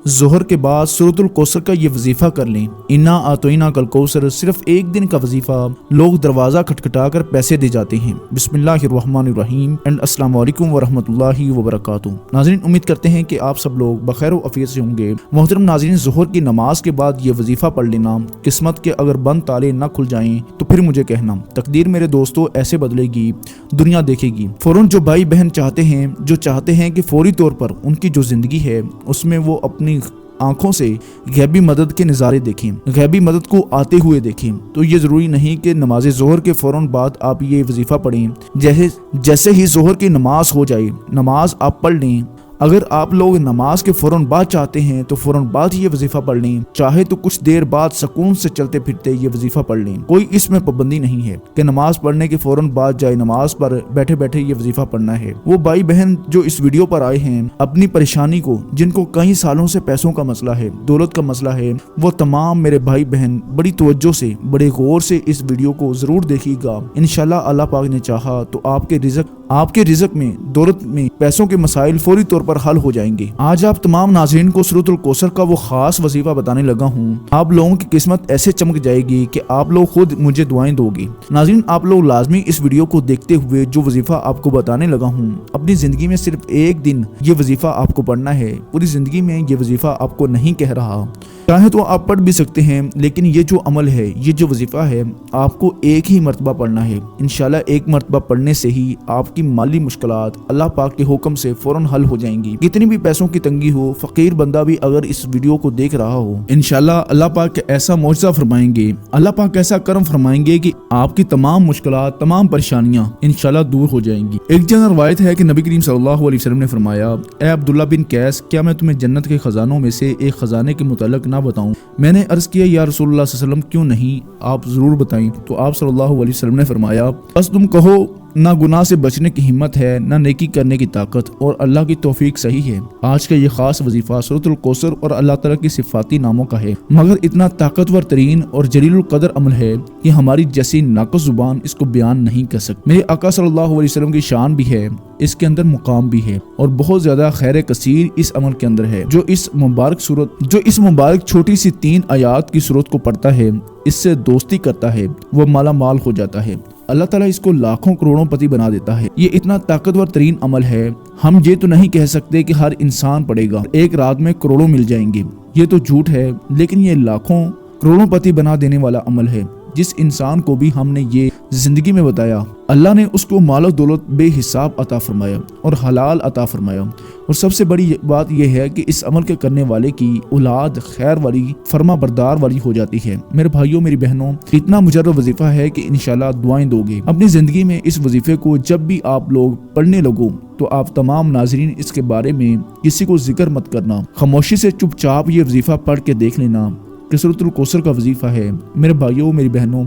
ظہر کے بعد سورۃ الکوثر کا یہ وظیفہ کر لیں۔ انا اعطیناک الکوثر صرف ایک دن کا وظیفہ، لوگ دروازہ کھٹکھٹا کر پیسے دے جاتے ہیں۔ بسم اللہ الرحمن الرحیم اینڈ السلام علیکم ورحمۃ اللہ وبرکاتہ۔ ناظرین، امید کرتے ہیں کہ آپ سب لوگ بخیر و عافیت سے ہوں گے۔ محترم ناظرین، ظہر کی نماز کے بعد یہ وظیفہ پڑھ لینا، قسمت کے اگر بند تالے نہ کھل جائیں تو پھر مجھے کہنا، تقدیر میرے دوستوں ایسے بدلے گی، دنیا دیکھے گی۔ فوراً جو بھائی بہن چاہتے ہیں کہ فوری طور پر ان کی جو زندگی ہے اس میں وہ اپنی آنکھوں سے غیبی مدد کے نظارے دیکھیں، غیبی مدد کو آتے ہوئے دیکھیں، تو یہ ضروری نہیں کہ نماز ظہر کے فوراً بعد آپ یہ وظیفہ پڑھیں۔ جیسے ہی ظہر کی نماز ہو جائے، نماز آپ پڑھ لیں۔ اگر آپ لوگ نماز کے فوراً بعد چاہتے ہیں تو فوراً بعد یہ وظیفہ پڑھ لیں، چاہے تو کچھ دیر بعد سکون سے چلتے پھرتے یہ وظیفہ پڑھ لیں۔ کوئی اس میں پابندی نہیں ہے کہ نماز پڑھنے کے فوراً بعد جائے نماز پر بیٹھے بیٹھے یہ وظیفہ پڑھنا ہے۔ وہ بھائی بہن جو اس ویڈیو پر آئے ہیں، اپنی پریشانی کو، جن کو کئی سالوں سے پیسوں کا مسئلہ ہے، دولت کا مسئلہ ہے، وہ تمام میرے بھائی بہن بڑی توجہ سے، بڑے غور سے اس ویڈیو کو ضرور دیکھیے گا۔ انشاءاللہ اللہ پاک نے چاہا تو آپ کے رزق میں، دولت میں، پیسوں کے مسائل فوری طور پر حل ہو جائیں گے۔ آج آپ تمام ناظرین کو سورۃ الکوثر کا وہ خاص وظیفہ بتانے لگا ہوں۔ آپ لوگوں کی قسمت ایسے چمک جائے گی کہ آپ لوگ خود مجھے دعائیں دو گے۔ ناظرین، آپ لوگ لازمی اس ویڈیو کو دیکھتے ہوئے جو وظیفہ آپ کو بتانے لگا ہوں، اپنی زندگی میں صرف ایک دن یہ وظیفہ آپ کو پڑھنا ہے۔ پوری زندگی میں یہ وظیفہ آپ کو نہیں کہہ رہا، چاہے تو آپ پڑھ بھی سکتے ہیں، لیکن یہ جو عمل ہے، یہ جو وظیفہ ہے، آپ کو ایک ہی مرتبہ پڑھنا ہے۔ انشاءاللہ ایک مرتبہ پڑھنے سے ہی آپ کی مالی مشکلات اللہ پاک کے حکم سے فوراً حل ہو جائیں گی۔ کتنی بھی پیسوں کی تنگی ہو، فقیر بندہ بھی اگر اس ویڈیو کو دیکھ رہا ہو، انشاءاللہ اللہ پاک ایسا معجزہ فرمائیں گے، اللہ پاک ایسا کرم فرمائیں گے کہ آپ کی تمام مشکلات، تمام پریشانیاں انشاءاللہ دور ہو جائیں گی۔ ایک جگہ روایت ہے کہ نبی کریم صلی اللہ علیہ وسلم نے فرمایا، اے عبداللہ بن قیس، کیا میں تمہیں جنت کے خزانوں میں سے ایک خزانے کے متعلق نہ بتاؤں؟ میں نے عرض کیا، یا رسول اللہ صلی اللہ علیہ وسلم، کیوں نہیں، آپ ضرور بتائیں۔ تو آپ صلی اللہ علیہ وسلم نے فرمایا، بس تم کہو، نہ گناہ سے بچنے کی ہمت ہے، نہ نیکی کرنے کی طاقت، اور اللہ کی توفیق صحیح ہے۔ آج کا یہ خاص وظیفہ سورۃ الکوثر اور اللہ تعالیٰ کی صفاتی ناموں کا ہے، مگر اتنا طاقتور ترین اور جلیل القدر عمل ہے کہ ہماری جیسی ناقص زبان اس کو بیان نہیں کر سکتی۔ میرے آقا صلی اللہ علیہ وسلم کی شان بھی ہے، اس کے اندر مقام بھی ہے، اور بہت زیادہ خیر کثیر اس عمل کے اندر ہے۔ جو اس مبارک چھوٹی سی 3 آیات کی سورت کو پڑھتا ہے، اس سے دوستی کرتا ہے، وہ مالا مال ہو جاتا ہے۔ اللہ تعالیٰ اس کو لاکھوں کروڑوں پتی بنا دیتا ہے۔ یہ اتنا طاقتور ترین عمل ہے، ہم یہ تو نہیں کہہ سکتے کہ ہر انسان پڑھے گا، ایک رات میں کروڑوں مل جائیں گے، یہ تو جھوٹ ہے، لیکن یہ لاکھوں کروڑوں پتی بنا دینے والا عمل ہے۔ جس انسان کو بھی ہم نے یہ زندگی میں بتایا، اللہ نے اس کو مال و دولت بے حساب عطا فرمایا اور حلال عطا فرمایا، اور سب سے بڑی بات یہ ہے کہ اس عمل کے کرنے والے کی اولاد خیر والی، فرما بردار والی ہو جاتی ہے۔ میرے بھائیوں، میری بہنوں، اتنا مجرب وظیفہ ہے کہ انشاءاللہ دعائیں دو گے۔ اپنی زندگی میں اس وظیفے کو جب بھی آپ لوگ پڑھنے لگو تو آپ تمام ناظرین اس کے بارے میں کسی کو ذکر مت کرنا، خاموشی سے چپ چاپ یہ وظیفہ پڑھ کے دیکھ لینا کہ سورۃ الکوثر کا وظیفہ ہے۔ میرے بھائیوں، میری بہنوں،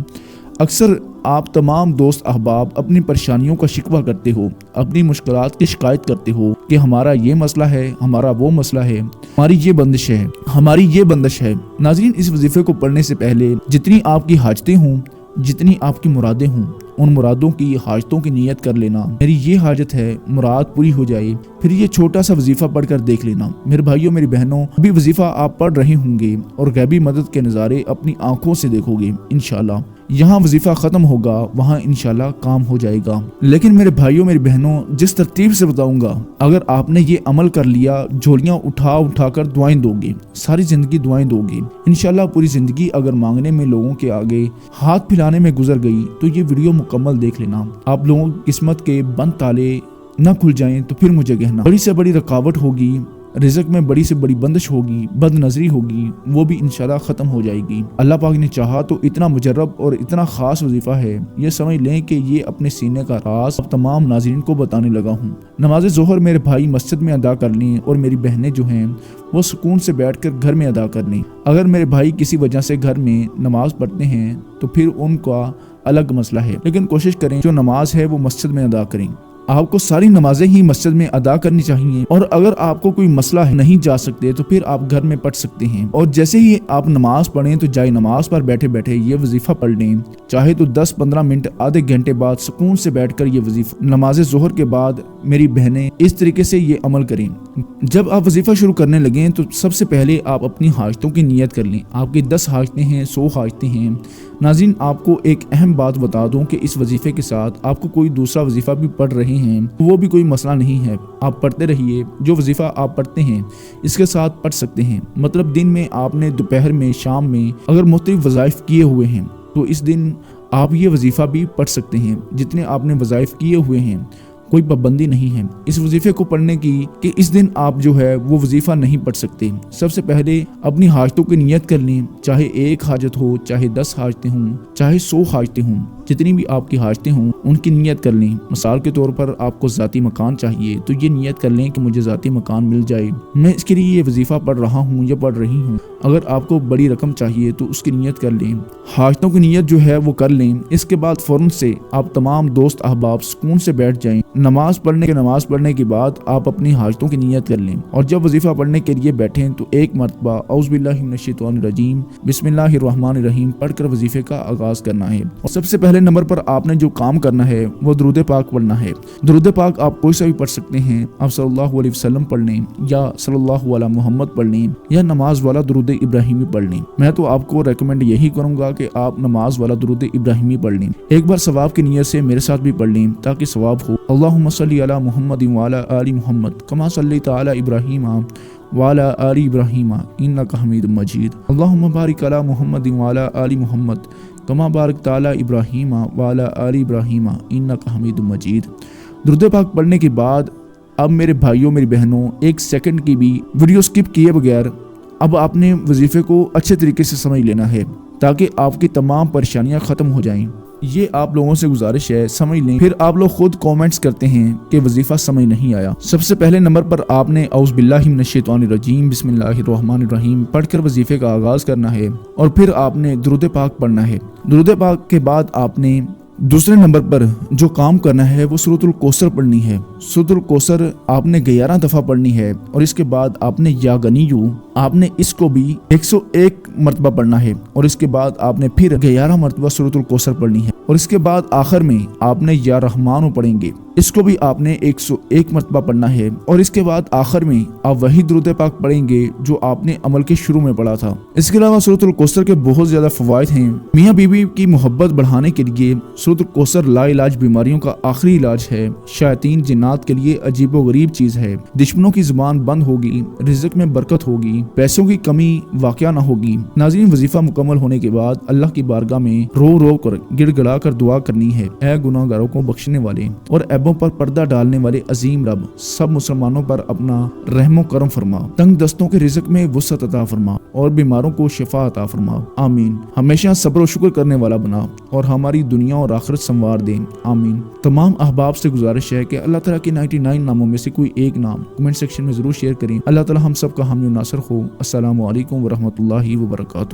اکثر آپ تمام دوست احباب اپنی پریشانیوں کا شکوہ کرتے ہو، اپنی مشکلات کی شکایت کرتے ہو کہ ہمارا یہ مسئلہ ہے، ہمارا وہ مسئلہ ہے، ہماری یہ بندش ہے، ہماری یہ بندش ہے۔ ناظرین، اس وظیفے کو پڑھنے سے پہلے جتنی آپ کی حاجتیں ہوں، جتنی آپ کی مرادیں ہوں، ان مرادوں کی، حاجتوں کی نیت کر لینا، میری یہ حاجت ہے، مراد پوری ہو جائے، پھر یہ چھوٹا سا وظیفہ پڑھ کر دیکھ لینا۔ میرے بھائیوں، میری بہنوں، ابھی وظیفہ آپ پڑھ رہے ہوں گے اور غیبی مدد کے نظارے اپنی آنکھوں سے دیکھو گے انشاءاللہ۔ یہاں وظیفہ ختم ہوگا، وہاں انشاءاللہ کام ہو جائے گا۔ لیکن میرے بھائیوں، میری بہنوں، جس ترتیب سے بتاؤں گا، اگر آپ نے یہ عمل کر لیا، جھولیاں اٹھا کر دعائیں دو گے، ساری زندگی دعائیں دو گے، انشاءاللہ پوری زندگی اگر مانگنے میں لوگوں کے آگے ہاتھ پھیلانے میں گزر گئی تو یہ ویڈیو مکمل دیکھ لینا۔ آپ لوگوں کی قسمت کے بند تالے نہ کھل جائیں تو پھر مجھے کہنا۔ بڑی سے بڑی رکاوٹ ہوگی، رزق میں بڑی سے بڑی بندش ہوگی، بد نظری ہوگی، وہ بھی انشاءاللہ ختم ہو جائے گی۔ اللہ پاک نے چاہا تو اتنا مجرب اور اتنا خاص وظیفہ ہے، یہ سمجھ لیں کہ یہ اپنے سینے کا راز اب تمام ناظرین کو بتانے لگا ہوں۔ نماز ظہر میرے بھائی مسجد میں ادا کر لیں، اور میری بہنیں جو ہیں وہ سکون سے بیٹھ کر گھر میں ادا کر لیں۔ اگر میرے بھائی کسی وجہ سے گھر میں نماز پڑھتے ہیں تو پھر ان کا الگ مسئلہ ہے، لیکن کوشش کریں جو نماز ہے وہ مسجد میں ادا کریں۔ آپ کو ساری نمازیں ہی مسجد میں ادا کرنی چاہیے، اور اگر آپ کو کوئی مسئلہ ہے، نہیں جا سکتے، تو پھر آپ گھر میں پڑھ سکتے ہیں۔ اور جیسے ہی آپ نماز پڑھیں تو جائے نماز پر بیٹھے بیٹھے یہ وظیفہ پڑھ لیں، چاہے تو 10-15 منٹ، آدھے گھنٹے بعد سکون سے بیٹھ کر یہ وظیفہ۔ نماز ظہر کے بعد میری بہنیں اس طریقے سے یہ عمل کریں، جب آپ وظیفہ شروع کرنے لگیں تو سب سے پہلے آپ اپنی حاجتوں کی نیت کر لیں۔ آپ کی 10 حاجتیں ہیں، 100 حاجتیں ہیں۔ ناظرین، آپ کو ایک اہم بات بتا دوں کہ اس وظیفے کے ساتھ آپ کو کوئی دوسرا وظیفہ بھی پڑھ رہے ہیں وہ بھی کوئی مسئلہ نہیں ہے، آپ پڑھتے رہیے۔ جو وظیفہ آپ پڑھتے ہیں اس کے ساتھ پڑھ سکتے ہیں، مطلب دن میں آپ نے، دوپہر میں، شام میں اگر مختلف وظائف کیے ہوئے ہیں تو اس دن آپ یہ وظیفہ بھی پڑھ سکتے ہیں۔ جتنے آپ نے وظائف کیے ہوئے ہیں کوئی پابندی نہیں ہے اس وظیفے کو پڑھنے کی کہ اس دن آپ جو ہے وہ وظیفہ نہیں پڑھ سکتے۔ سب سے پہلے اپنی حاجتوں کی نیت کر لیں، چاہے 1 حاجت ہو، چاہے 10 حاجتیں ہوں، چاہے 100 حاجتیں ہوں، جتنی بھی آپ کی حاجتیں ہوں ان کی نیت کر لیں۔ مثال کے طور پر آپ کو ذاتی مکان چاہیے تو یہ نیت کر لیں کہ مجھے ذاتی مکان مل جائے، میں اس کے لیے یہ وظیفہ پڑھ رہا ہوں یا پڑھ رہی ہوں۔ اگر آپ کو بڑی رقم چاہیے تو اس کی نیت کر لیں، حاجتوں کی نیت جو ہے وہ کر لیں۔ اس کے بعد فوراً سے آپ تمام دوست احباب سکون سے بیٹھ جائیں۔ نماز پڑھنے کے بعد آپ اپنی حاجتوں کی نیت کر لیں، اور جب وظیفہ پڑھنے کے لیے بیٹھیں تو 1 مرتبہ اعوذ باللہ من الشیطان الرجیم بسم اللہ الرحمن الرحیم پڑھ کر وظیفے کا آغاز کرنا ہے۔ اور سب سے پہلے نمبر پر آپ نے جو کام کرنا ہے وہ درود پاک پڑھنا ہے۔ درود پاک آپ کوئی سا بھی پڑھ سکتے ہیں، آپ صلی اللہ علیہ وسلم پڑھ لیں یا صلی اللہ علیہ محمد پڑھ لیں یا نماز والا درود ابراہیمی پڑھ لیں۔ میں تو آپ کو ریکمینڈ یہی کروں گا کہ آپ نماز والا درود ابراہیمی پڑھ لیں۔ ایک بار ثواب کی نیت سے میرے ساتھ بھی پڑھ لیں تاکہ ثواب ہو۔ اللہم صلی علی محمد وعلی آل محمد کما صلیت علی ابراہیم وعلی آل ابراہیم انک حمید مجید۔ اللہم بارک علی محمد وعلی آل محمد کما بارکت علی ابراہیم وعلی آل ابراہیم انک حمید مجید۔ درود پاک پڑھنے کے بعد اب میرے بھائیوں، میری بہنوں، 1 سیکنڈ کی بھی ویڈیو سکپ کیے بغیر اب آپ نے وظیفے کو اچھے طریقے سے سمجھ لینا ہے تاکہ آپ کی تمام پریشانیاں ختم ہو جائیں۔ یہ آپ لوگوں سے گزارش ہے، سمجھ لیں۔ پھر آپ لوگ خود کومنٹس کرتے ہیں کہ وظیفہ سمجھ نہیں آیا۔ سب سے پہلے نمبر پر آپ نے اعوذ باللہ من الشیطان الرجیم بسم اللہ الرحمن الرحیم پڑھ کر وظیفے کا آغاز کرنا ہے، اور پھر آپ نے درود پاک پڑھنا ہے۔ درود پاک کے بعد آپ نے دوسرے نمبر پر جو کام کرنا ہے وہ سورۃ الکوثر پڑھنی ہے۔ سورۃ الکوثر آپ نے 11 دفعہ پڑھنی ہے، اور اس کے بعد آپ نے یا غنیو آپ نے اس کو بھی 101 مرتبہ پڑھنا ہے، اور اس کے بعد آپ نے پھر 11 مرتبہ سورۃ الکوثر پڑھنی ہے، اور اس کے بعد آخر میں آپ نے یا رحمانو پڑھیں گے، اس کو بھی آپ نے 101 مرتبہ پڑھنا ہے، اور اس کے بعد آخر میں آپ وہی درود پاک پڑھیں گے جو آپ نے عمل کے شروع میں پڑھا تھا۔ اس کے علاوہ سورۃ الکوثر کے بہت زیادہ فوائد ہیں۔ میاں بیوی کی محبت بڑھانے کے لیے سورۃ الکوثر لا علاج بیماریوں کا آخری علاج ہے، شیاطین جنات کے لیے عجیب و غریب چیز ہے، دشمنوں کی زبان بند ہوگی، رزق میں برکت ہوگی، پیسوں کی کمی واقع نہ ہوگی۔ ناظرین، وظیفہ مکمل ہونے کے بعد اللہ کی بارگاہ میں رو رو کر گڑ گڑا کر دعا کرنی ہے، اے گناہ گاروں کو بخشنے والے اور عیبوں پر پردہ ڈالنے والے عظیم رب، سب مسلمانوں پر اپنا رحم و کرم فرما، تنگ دستوں کے رزق میں وسعت عطا فرما اور بیماروں کو شفا عطا فرما، آمین۔ ہمیشہ صبر و شکر کرنے والا بنا اور ہماری دنیا اور آخرت سنوار دیں، آمین۔ تمام احباب سے گزارش ہے کہ اللہ تعالیٰ کے 99 ناموں میں سے کوئی ایک نام کمنٹ سیکشن میں ضرور شیئر کریں۔ اللہ تعالیٰ ہم سب کا حامی و ناصر ہو۔ السلام علیکم ورحمۃ اللہ وبرکاتہ۔